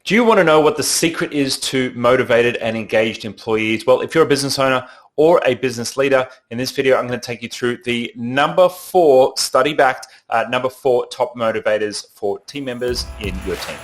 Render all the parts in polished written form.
Do you want to know what the secret is to motivated and engaged employees? Well, if you're a business owner or a business leader, in this video, I'm going to take you through the number 4 study-backed, number 4 top motivators for team members in your team.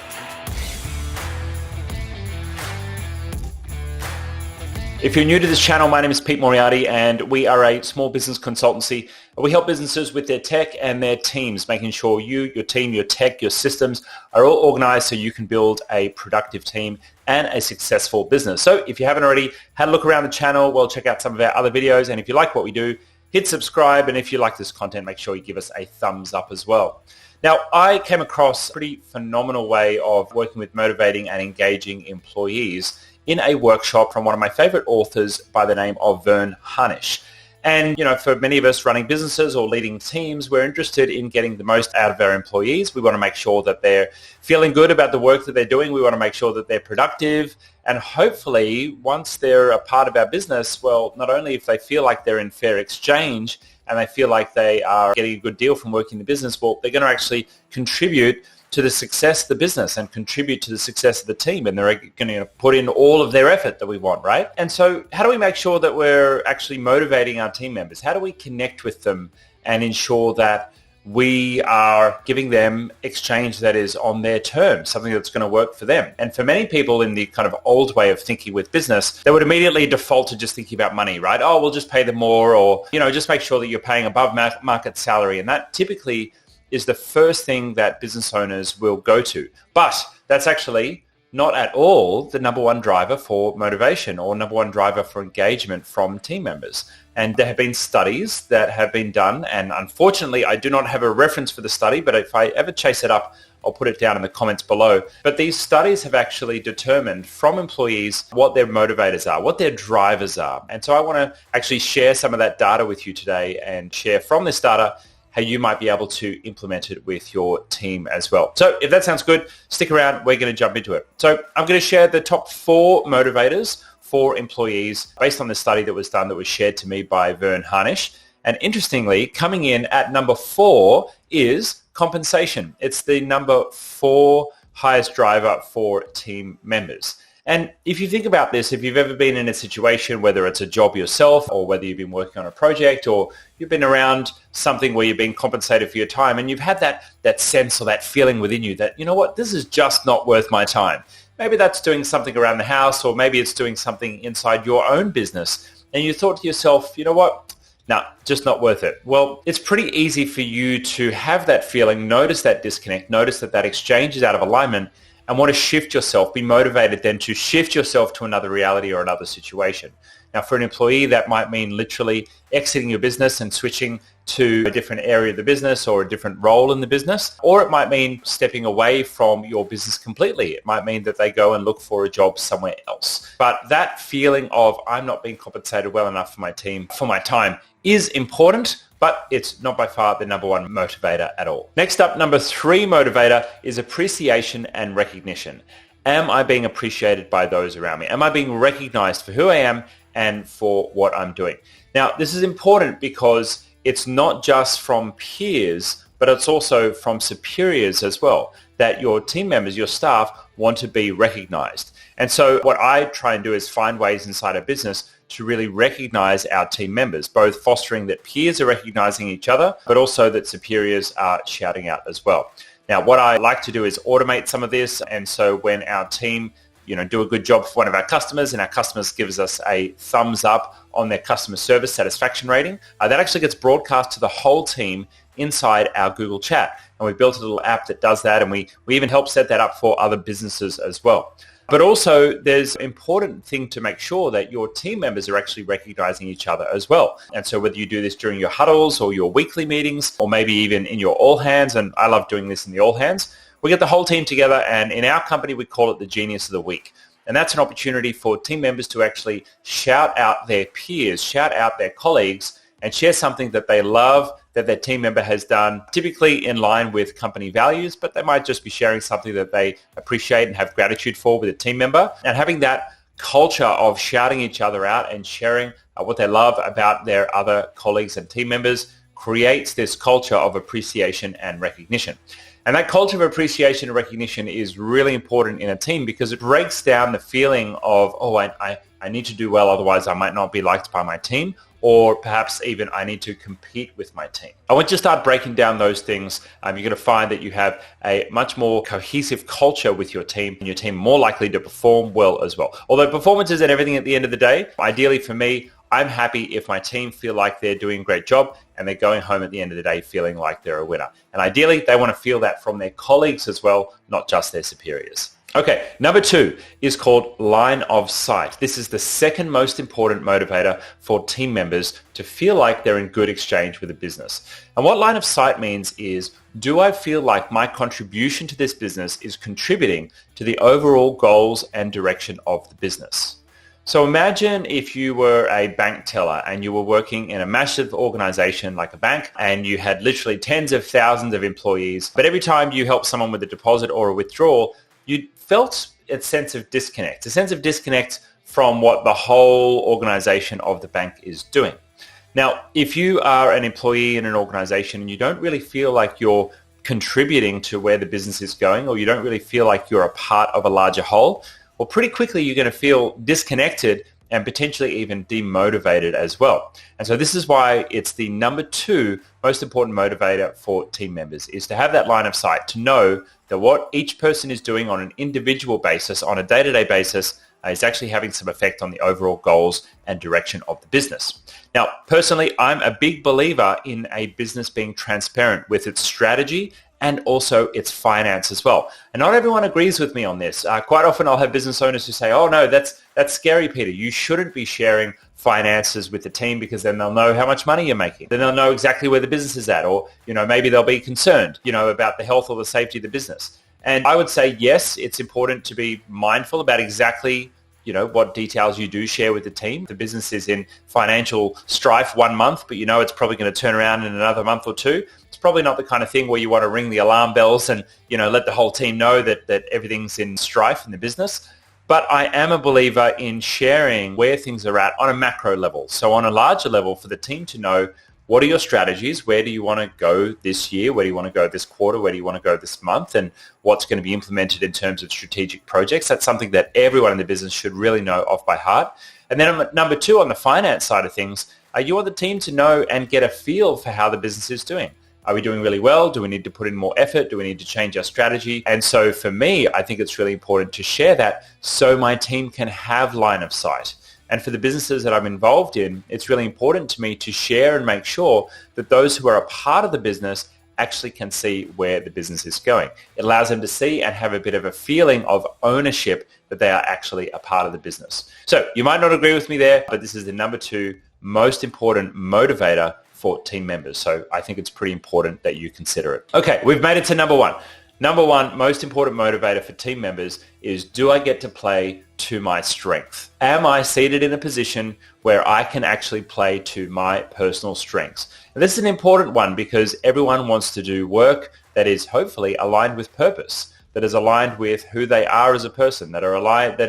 If you're new to this channel, my name is Pete Moriarty and we are a small business consultancy. We help businesses with their tech and their teams, making sure you, your team, your tech, your systems are all organized so you can build a productive team and a successful business. So if you haven't already had a look around the channel, well, check out some of our other videos. And if you like what we do, hit subscribe. And if you like this content, make sure you give us a thumbs up as well. Now, I came across a pretty phenomenal way of working with motivating and engaging employees in a workshop from one of my favorite authors by the name of Verne Harnish. And, you know, for many of us running businesses or leading teams, we're interested in getting the most out of our employees. We want to make sure that they're feeling good about the work that they're doing. We want to make sure that they're productive. And hopefully, once they're a part of our business, well, not only if they feel like they're in fair exchange and they feel like they are getting a good deal from working in the business, well, they're going to actually contribute to the success of the business and contribute to the success of the team, and they're going to put in all of their effort that we want, right? And so how do we make sure that we're actually motivating our team members? How do we connect with them and ensure that we are giving them exchange that is on their terms, something that's going to work for them? And for many people in the kind of old way of thinking with business, they would immediately default to just thinking about money, right? Oh, we'll just pay them more, or, you know, just make sure that you're paying above market salary. And that typically is the first thing that business owners will go to. But that's actually not at all the number one driver for motivation or number one driver for engagement from team members. And there have been studies that have been done, and unfortunately, I do not have a reference for the study, but if I ever chase it up, I'll put it down in the comments below. But these studies have actually determined from employees what their motivators are, what their drivers are. And so I want to actually share some of that data with you today and share from this data how you might be able to implement it with your team as well. So if that sounds good, stick around. We're going to jump into it. So I'm going to share the top 4 motivators for employees based on the study that was done that was shared to me by Verne Harnish. And interestingly, coming in at number 4 is compensation. It's the number 4 highest driver for team members. And if you think about this, if you've ever been in a situation, whether it's a job yourself or whether you've been working on a project or you've been around something where you've been compensated for your time and you've had that sense or that feeling within you that, you know what, this is just not worth my time. Maybe that's doing something around the house, or maybe it's doing something inside your own business. And you thought to yourself, you know what, no, just not worth it. Well, it's pretty easy for you to have that feeling, notice that disconnect, notice that exchange is out of alignment, and want to shift yourself, be motivated then to shift yourself to another reality or another situation. Now, for an employee, that might mean literally exiting your business and switching to a different area of the business or a different role in the business, or it might mean stepping away from your business completely. It might mean that they go and look for a job somewhere else. But that feeling of I'm not being compensated well enough for my team, for my time, is important, but it's not by far the number one motivator at all. Next up, number 3 motivator is appreciation and recognition. Am I being appreciated by those around me? Am I being recognized for who I am and for what I'm doing? Now, this is important because it's not just from peers, but it's also from superiors as well, that your team members, your staff, want to be recognized. And so what I try and do is find ways inside a business to really recognize our team members, both fostering that peers are recognizing each other, but also that superiors are shouting out as well. Now, what I like to do is automate some of this. And so when our team, you know, do a good job for one of our customers and our customers gives us a thumbs up on their customer service satisfaction rating, that actually gets broadcast to the whole team inside our Google Chat. And we built a little app that does that. And we even help set that up for other businesses as well. But also, there's an important thing to make sure that your team members are actually recognizing each other as well. And so whether you do this during your huddles or your weekly meetings, or maybe even in your all hands, and I love doing this in the all hands, we get the whole team together, and in our company, we call it the Genius of the Week. And that's an opportunity for team members to actually shout out their peers, shout out their colleagues, and share something that they love that their team member has done, typically in line with company values, but they might just be sharing something that they appreciate and have gratitude for with a team member. And having that culture of shouting each other out and sharing what they love about their other colleagues and team members creates this culture of appreciation and recognition. And that culture of appreciation and recognition is really important in a team because it breaks down the feeling of, oh, I need to do well, otherwise I might not be liked by my team, or perhaps even I need to compete with my team. I want you to start breaking down those things. You're going to find that you have a much more cohesive culture with your team, and your team more likely to perform well as well. Although performance isn't everything at the end of the day, ideally for me, I'm happy if my team feel like they're doing a great job and they're going home at the end of the day feeling like they're a winner. And ideally, they want to feel that from their colleagues as well, not just their superiors. Okay, number 2 is called line of sight. This is the second most important motivator for team members to feel like they're in good exchange with a business. And what line of sight means is, do I feel like my contribution to this business is contributing to the overall goals and direction of the business? So imagine if you were a bank teller and you were working in a massive organization like a bank and you had literally tens of thousands of employees, but every time you helped someone with a deposit or a withdrawal, you felt a sense of disconnect from what the whole organization of the bank is doing. Now, if you are an employee in an organization and you don't really feel like you're contributing to where the business is going, or you don't really feel like you're a part of a larger whole, well, pretty quickly you're going to feel disconnected and potentially even demotivated as well. And so this is why it's the number 2 most important motivator for team members, is to have that line of sight, to know that what each person is doing on an individual basis, on a day-to-day basis, is actually having some effect on the overall goals and direction of the business. Now, personally, I'm a big believer in a business being transparent with its strategy and also its finance as well. And not everyone agrees with me on this. Quite often I'll have business owners who say, oh no, that's scary, Peter. You shouldn't be sharing finances with the team because then they'll know how much money you're making. Then they'll know exactly where the business is at, or maybe they'll be concerned about the health or the safety of the business. And I would say, yes, it's important to be mindful about exactly what details you do share with the team. The business is in financial strife 1 month, but it's probably going to turn around in another month or 2. It's probably not the kind of thing where you want to ring the alarm bells and, let the whole team know that everything's in strife in the business. But I am a believer in sharing where things are at on a macro level. So on a larger level, for the team to know, what are your strategies? Where do you want to go this year? Where do you want to go this quarter? Where do you want to go this month? And what's going to be implemented in terms of strategic projects? That's something that everyone in the business should really know off by heart. And then number 2, on the finance side of things, you want the team to know and get a feel for how the business is doing. Are we doing really well? Do we need to put in more effort? Do we need to change our strategy? And so for me, I think it's really important to share that so my team can have line of sight. And for the businesses that I'm involved in, it's really important to me to share and make sure that those who are a part of the business actually can see where the business is going. It allows them to see and have a bit of a feeling of ownership that they are actually a part of the business. So you might not agree with me there, but this is the number 2 most important motivator for team members. So I think it's pretty important that you consider it. Okay, we've made it to number 1. Number 1 most important motivator for team members is, do I get to play to my strength? Am I seated in a position where I can actually play to my personal strengths? And this is an important one because everyone wants to do work that is hopefully aligned with purpose, that is aligned with who they are as a person, that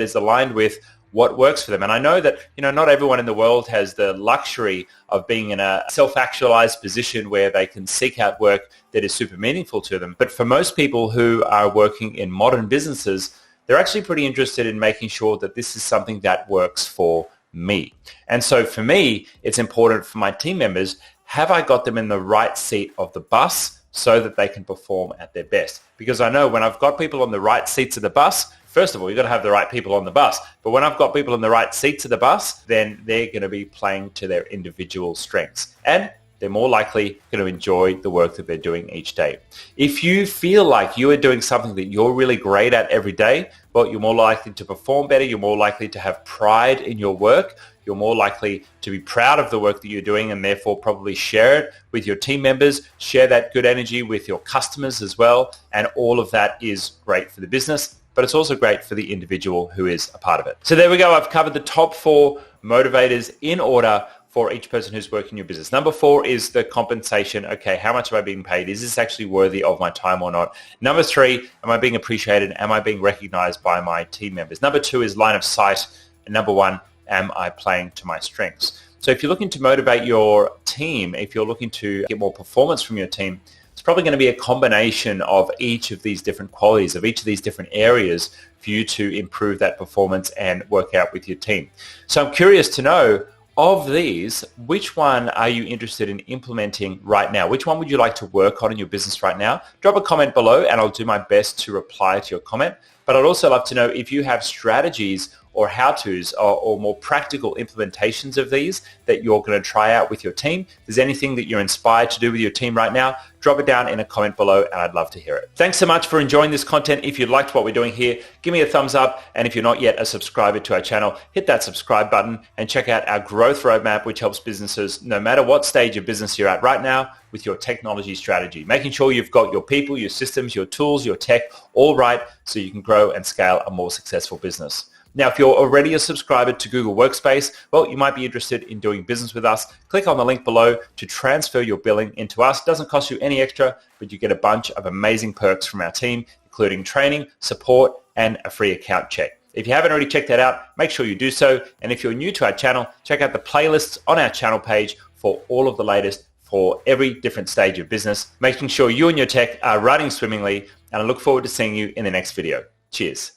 is aligned with what works for them. And I know that, not everyone in the world has the luxury of being in a self-actualized position where they can seek out work that is super meaningful to them. But for most people who are working in modern businesses, they're actually pretty interested in making sure that this is something that works for me. And so for me, it's important for my team members, have I got them in the right seat of the bus so that they can perform at their best? Because I know when I've got people on the right seats of the bus, first of all, you've got to have the right people on the bus. But when I've got people in the right seats of the bus, then they're going to be playing to their individual strengths. And they're more likely going to enjoy the work that they're doing each day. If you feel like you are doing something that you're really great at every day, well, you're more likely to perform better. You're more likely to have pride in your work. You're more likely to be proud of the work that you're doing and therefore probably share it with your team members, share that good energy with your customers as well. And all of that is great for the business, but it's also great for the individual who is a part of it. So there we go. I've covered the top 4 motivators in order for each person who's working your business. Number 4 is the compensation. Okay, how much am I being paid? Is this actually worthy of my time or not? Number 3, am I being appreciated? Am I being recognized by my team members? Number 2 is line of sight. And number 1, am I playing to my strengths? So if you're looking to motivate your team, if you're looking to get more performance from your team, it's probably going to be a combination of each of these different qualities, of each of these different areas for you to improve that performance and work out with your team. So I'm curious to know, of these, which one are you interested in implementing right now? Which one would you like to work on in your business right now? Drop a comment below and I'll do my best to reply to your comment. But I'd also love to know if you have strategies or how-tos or more practical implementations of these that you're going to try out with your team. If there's anything that you're inspired to do with your team right now, drop it down in a comment below and I'd love to hear it. Thanks so much for enjoying this content. If you liked what we're doing here, give me a thumbs up. And if you're not yet a subscriber to our channel, hit that subscribe button and check out our growth roadmap, which helps businesses, no matter what stage of business you're at right now, with your technology strategy, making sure you've got your people, your systems, your tools, your tech all right so you can grow and scale a more successful business. Now, if you're already a subscriber to Google Workspace, well, you might be interested in doing business with us. Click on the link below to transfer your billing into us. It doesn't cost you any extra, but you get a bunch of amazing perks from our team, including training, support, and a free account check. If you haven't already checked that out, make sure you do so. And if you're new to our channel, check out the playlists on our channel page for all of the latest for every different stage of business, making sure you and your tech are running swimmingly. And I look forward to seeing you in the next video. Cheers.